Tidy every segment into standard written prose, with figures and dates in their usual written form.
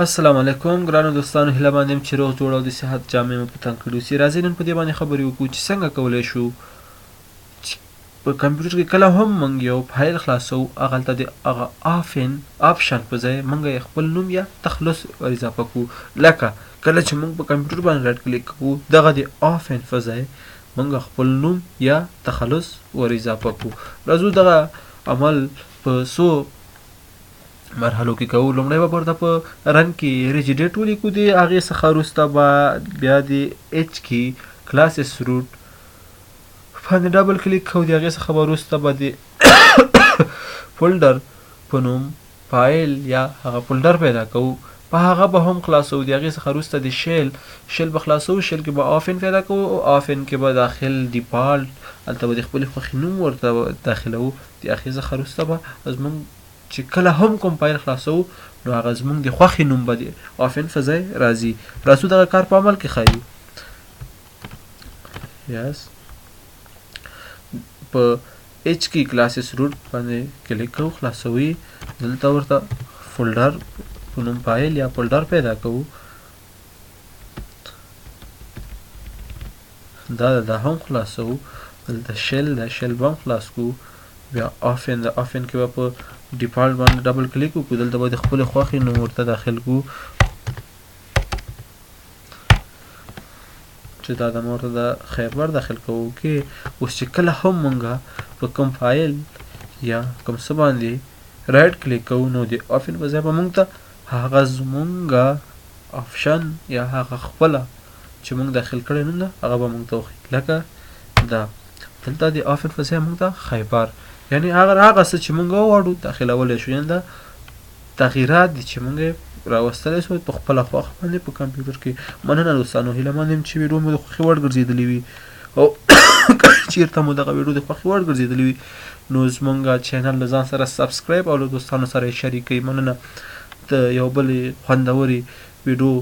السلام علیکم ګرانو دوستانو، هیله باندې یم چې روغ جوړ او د صحت جامې مو په تن کړي اوسي. راځئ نن په دې باندې خبرې وکړو چې څنګه کولی شو چې په کمپیوټر کې کله هم موږ یو فایل خلاصوو، هغلته د هغه آپشن په ځای موږ یې خپل نوم یا تخلص ور اضافه کړو. لکه کله چې موږ په کمپیوټر باندې رایټ کلیک کوو، دغه د آفن په ځای موږ خپل نوم یا تخلص ور اضافه کړو. راځو دغه عمل په څو مرحلو کې کوو. لومړی به ورته په رن کې ریجیډیټ ولیکو، د هغې څخه وروسته به بیا د ایچ کې کلاسز روټ باندې ډبل کلیک کوو، د هغې څخه به وروسته به د فولډر په نوم فایل یا هغه فولډر پیدا کوو، په هغه به هم خلاصوو. د هغې څخه وروسته د شیل به خلاصوو، شیل کې به آفن پیدا کوو، آفن کې به داخل ډیفالټ هلته به د خپلې خوښې نوم ورته داخلوو. د هغې څخه وروسته به زموږ چې کله هم کوم فایل خلاصوو نو هغه زموږ د خوښې نوم به د آفن په ځای راځي. راځو دغه کار په عمل کې ښایو. په ایچ کې کلاسز روټ باندې کلیک کوو، خلاصوي. دلته ورته فولډر په نوم فایل یا فولډر پیدا کوو، دا هم خلاصوو. دلته شیل به هم خلاص کوو. بیا آفن کې به په ډیفالټ باندې ډبل کلیک وکړو، دلته به د خپلې خوښې نوم ورته داخل کړو چې دا د ورته د خیبر داخل کوو. اوکې، اوس چې کله هم مونږ په کوم فایل یا کوم څه باندې رایټ کلیک کوو نو د آفن په ځای به مونږ ته هغه زمونږ آپشن یا هغه خپله چې مونږ داخل کړی نوم ده هغه به مونږ ته وښیي. لکه دا دلته د آفن په ځای مونږ ته خیبر، یعنې هغه څه چې مونږ وغواړو داخلولی شو، یعنې دا تغییرات دي چې مونږ یې راوستلی سو په خپله خوښه باندې په کمپیوټر کې. مننه دوستانو، هیله مند یم چې ویډیو مو د خوښې وړ ګرځېدلې وي، او چېرته مو دغه ویډیو د خوښې وړ ګرځېدلې وي نو زمونږ چینل له ځان سره سبسکرایب او له دوستانو سره یې شریک کړئ. مننه. د یو بلې خوندورې ویډیو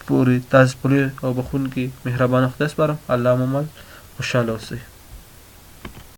پورې تاسو پورې او بخونکي مهربانه خدای سپارم. الله مو مل خوشحاله اوسئ.